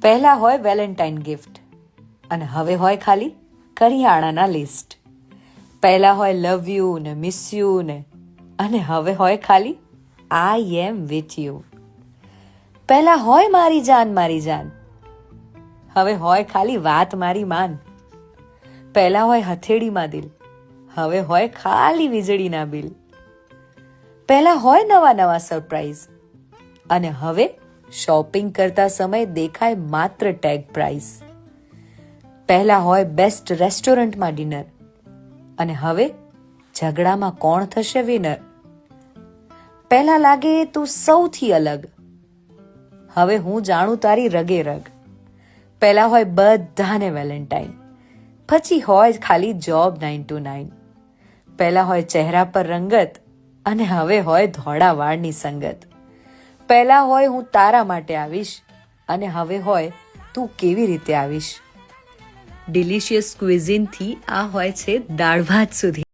પહેલા હોય Valentine gift અને હવે હોય ખાલી કરિયાણાના લિસ્ટ. પહેલા હોય લવ યુ ને મિસ યુ ને અને હવે હોય ખાલી આઈ એમ વિથ યુ. પહેલા હોય મારી જાન હવે હોય ખાલી વાત મારી માન. પહેલા હોય હથેળીમાં દિલ હવે હોય ખાલી વીજળીના બિલ. પહેલા હોય નવા સરપ્રાઈઝ અને હવે શોપિંગ કરતા સમય દેખાય માત્ર ટેગ પ્રાઇસ. પહેલા હોય બેસ્ટ રેસ્ટોરન્ટમાં ડિનર અને હવે ઝઘડામાં કોણ થશે વિનર. પહેલા લાગે તું સૌથી અલગ હવે હું જાણું તારી રગે રગ. પહેલા હોય બધાને વેલેન્ટાઇન પછી હોય ખાલી જોબ 9 to 9. પહેલા હોય ચહેરા પર રંગત અને હવે હોય ધોળા વાળની સંગત. પહેલા હોય હું તારા માટે આવીશ અને હવે હોય તું કેવી રીતે આવીશ. ડિલિશિયસ ક્વિઝિનથી આ હોય છે દાળ ભાત સુધી.